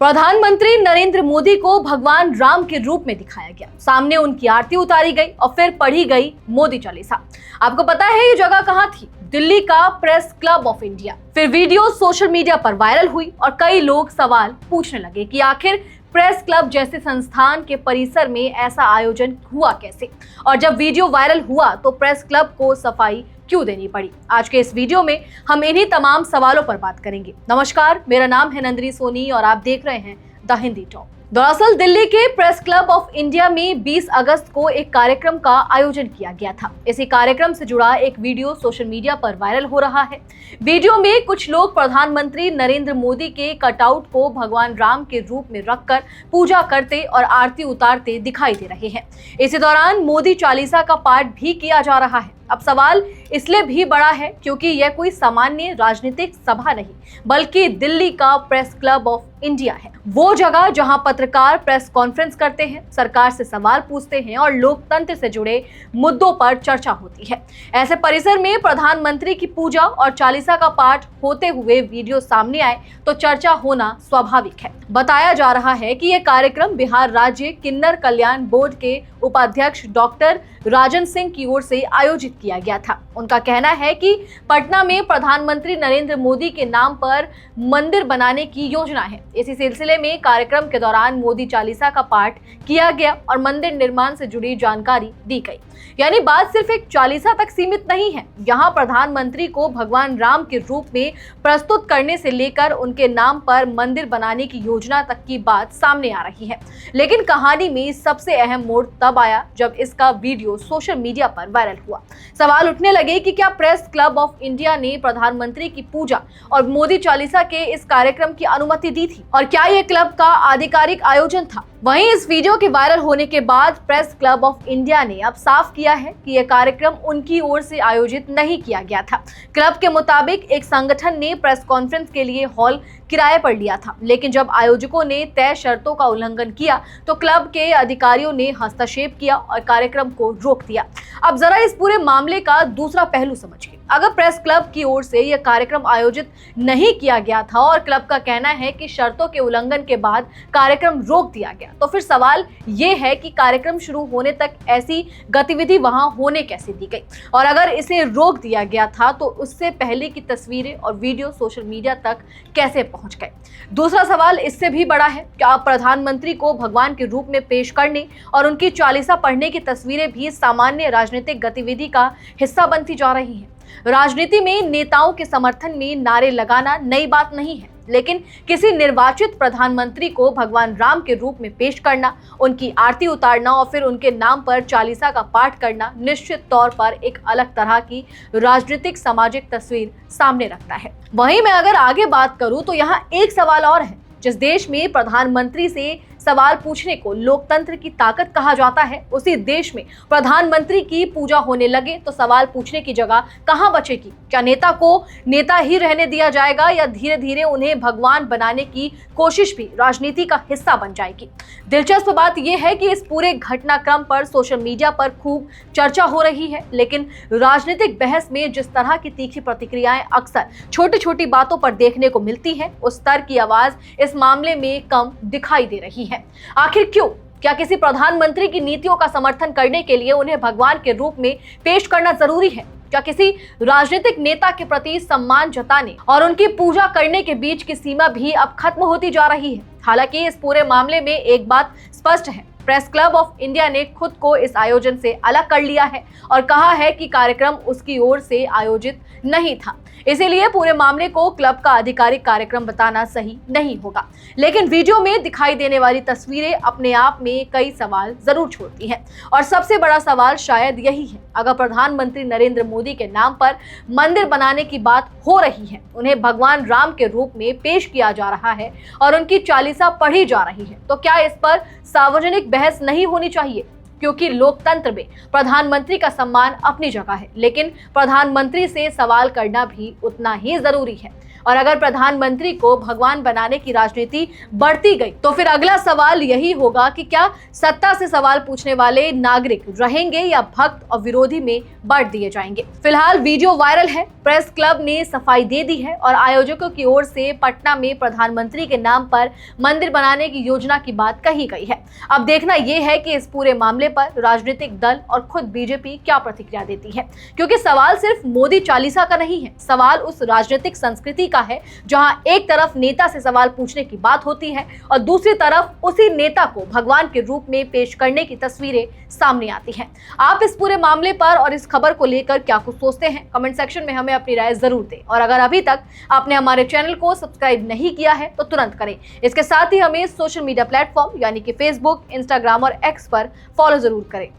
प्रधानमंत्री नरेंद्र मोदी को भगवान राम के रूप में दिखाया गया। सामने उनकी आरती उतारी गई और फिर पढ़ी गई मोदी चालीसा। आपको पता है ये जगह कहाँ थी? दिल्ली का प्रेस क्लब ऑफ इंडिया। फिर वीडियो सोशल मीडिया पर वायरल हुई और कई लोग सवाल पूछने लगे कि आखिर प्रेस क्लब जैसे संस्थान के परिसर में ऐसा आयोजन हुआ कैसे, और जब वीडियो वायरल हुआ तो प्रेस क्लब को सफाई क्यों देनी पड़ी। आज के इस वीडियो में हम इन्हीं तमाम सवालों पर बात करेंगे। नमस्कार, मेरा नाम है नंदिनी सोनी और आप देख रहे हैं द हिंदी टॉक। दरअसल दिल्ली के प्रेस क्लब ऑफ इंडिया में 20 अगस्त को एक कार्यक्रम का आयोजन किया गया था। इसी कार्यक्रम से जुड़ा एक वीडियो सोशल मीडिया पर वायरल हो रहा है। वीडियो में कुछ लोग प्रधानमंत्री नरेंद्र मोदी के कटआउट को भगवान राम के रूप में रखकर पूजा करते और आरती उतारते दिखाई दे रहे हैं। इसी दौरान मोदी चालीसा का पाठ भी किया जा रहा है। अब सवाल इसलिए भी बड़ा है क्योंकि यह कोई सामान्य राजनीतिक सभा नहीं, बल्कि दिल्ली का प्रेस क्लब ऑफ इंडिया है। वो जगह जहां पत्रकार प्रेस कॉन्फ्रेंस करते हैं, सरकार से सवाल पूछते हैं और लोकतंत्र से जुड़े मुद्दों पर चर्चा होती है। ऐसे परिसर में प्रधानमंत्री की पूजा और चालीसा का पाठ होते हुए वीडियो सामने आए तो चर्चा होना स्वाभाविक है। बताया जा रहा है कि यह कार्यक्रम बिहार राज्य किन्नर कल्याण बोर्ड के उपाध्यक्ष डॉक्टर राजन सिंह की ओर से आयोजित किया गया था। उनका कहना है कि पटना में प्रधानमंत्री नरेंद्र मोदी के नाम पर मंदिर बनाने की योजना है। इसी सिलसिले में कार्यक्रम के दौरान मोदी चालीसा का पाठ किया गया और मंदिर निर्माण से जुड़ी जानकारी दी गई। यानी बात सिर्फ एक चालीसा तक सीमित नहीं है। यहाँ प्रधानमंत्री को भगवान राम के रूप में प्रस्तुत करने से लेकर उनके नाम पर मंदिर बनाने की योजना तक की बात सामने आ रही है। लेकिन कहानी में सबसे अहम मोड़ तब आया जब इसका वीडियो सोशल मीडिया पर वायरल हुआ। सवाल उठने लगे कि क्या प्रेस क्लब ऑफ इंडिया ने प्रधानमंत्री की पूजा और मोदी चालीसा के इस कार्यक्रम की अनुमति दी थी, और क्या यह क्लब का आधिकारिक आयोजन था। वहीं इस वीडियो के वायरल होने के बाद प्रेस क्लब ऑफ इंडिया ने अब साफ किया है कि यह कार्यक्रम उनकी ओर से आयोजित नहीं किया गया था। क्लब के मुताबिक एक संगठन ने प्रेस कॉन्फ्रेंस के लिए हॉल किराए पर लिया था, लेकिन जब आयोजकों ने तय शर्तों का उल्लंघन किया तो क्लब के अधिकारियों ने हस्तक्षेप किया और कार्यक्रम को रोक दिया। अब जरा इस पूरे मामले का दूसरा पहलू समझिए। अगर प्रेस क्लब की ओर से यह कार्यक्रम आयोजित नहीं किया गया था और क्लब का कहना है कि शर्तों के उल्लंघन के बाद कार्यक्रम रोक दिया गया, तो फिर सवाल ये है कि कार्यक्रम शुरू होने तक ऐसी गतिविधि वहां होने कैसे दी गई, और अगर इसे रोक दिया गया था तो उससे पहले की तस्वीरें और वीडियो सोशल मीडिया तक कैसे पहुंच गए। दूसरा सवाल इससे भी बड़ा है, क्या प्रधानमंत्री को भगवान के रूप में पेश करने और उनकी चालीसा पढ़ने की तस्वीरें भी सामान्य राजनीतिक गतिविधि का हिस्सा बनती जा रही हैं। राजनीति में नेताओं के समर्थन में नारे लगाना नई बात नहीं है, लेकिन किसी निर्वाचित प्रधानमंत्री को भगवान राम के रूप में पेश करना, उनकी आरती उतारना और फिर उनके नाम पर चालीसा का पाठ करना निश्चित तौर पर एक अलग तरह की राजनीतिक सामाजिक तस्वीर सामने रखता है। वहीं मैं अगर आगे बात करूं तो यहाँ एक सवाल और है। जिस देश में प्रधानमंत्री से सवाल पूछने को लोकतंत्र की ताकत कहा जाता है, उसी देश में प्रधानमंत्री की पूजा होने लगे तो सवाल पूछने की जगह कहां बचेगी। क्या नेता को नेता ही रहने दिया जाएगा या धीरे धीरे उन्हें भगवान बनाने की कोशिश भी राजनीति का हिस्सा बन जाएगी। दिलचस्प बात यह है कि इस पूरे घटनाक्रम पर सोशल मीडिया पर खूब चर्चा हो रही है, लेकिन राजनीतिक बहस में जिस तरह की तीखी प्रतिक्रियाएं अक्सर छोटी छोटी बातों पर देखने को मिलती है, उस स्तर की आवाज इस मामले में कम दिखाई दे रही है। आखिर क्यों? क्या किसी प्रधानमंत्री की नीतियों का समर्थन करने के लिए उन्हें भगवान के रूप में पेश करना जरूरी है? क्या किसी राजनीतिक नेता के प्रति सम्मान जताने और उनकी पूजा करने के बीच की सीमा भी अब खत्म होती जा रही है? हालांकि इस पूरे मामले में एक बात स्पष्ट है, प्रेस क्लब ऑफ इंडिया ने खुद को इस आयोजन से अलग कर लिया है और कहा है कि कार्यक्रम उसकी ओर से आयोजित नहीं था। इसीलिए पूरे मामले को क्लब का आधिकारिक कार्यक्रम बताना सही नहीं होगा। लेकिन वीडियो में दिखाई देने वाली तस्वीरें अपने आप में कई सवाल जरूर छोड़ती हैं, और सबसे बड़ा सवाल शायद यही है, अगर प्रधानमंत्री नरेंद्र मोदी के नाम पर मंदिर बनाने की बात हो रही है, उन्हें भगवान राम के रूप में पेश किया जा रहा है और उनकी चालीसा पढ़ी जा रही है, तो क्या इस पर सार्वजनिक बहस नहीं होनी चाहिए? क्योंकि लोकतंत्र में प्रधानमंत्री का सम्मान अपनी जगह है, लेकिन प्रधानमंत्री से सवाल करना भी उतना ही जरूरी है। और अगर प्रधानमंत्री को भगवान बनाने की राजनीति बढ़ती गई तो फिर अगला सवाल यही होगा कि क्या सत्ता से सवाल पूछने वाले नागरिक रहेंगे या भक्त और विरोधी में बांट दिए जाएंगे। फिलहाल वीडियो वायरल है, प्रेस क्लब ने सफाई दे दी है और आयोजकों की ओर से पटना में प्रधानमंत्री के नाम पर मंदिर बनाने की योजना की बात कही गई है। अब देखना यह है कि इस पूरे मामले पर राजनीतिक दल और खुद बीजेपी क्या प्रतिक्रिया देती है, क्योंकि सवाल सिर्फ मोदी चालीसा का नहीं है, सवाल उस राजनीतिक संस्कृति का है जहां एक तरफ नेता से सवाल पूछने की बात होती है और दूसरी तरफ उसी नेता को भगवान के रूप में पेश करने की तस्वीरें सामने आती हैं। आप इस पूरे मामले पर और इस खबर को लेकर क्या कुछ सोचते हैं, कमेंट सेक्शन में हमें अपनी राय जरूर दें और अगर अभी तक आपने हमारे चैनल को सब्सक्राइब नहीं किया है तो तुरंत करें। इसके साथ ही हमें सोशल मीडिया प्लेटफॉर्म यानी कि फेसबुक, इंस्टाग्राम और एक्स पर फॉलो जरूर करें।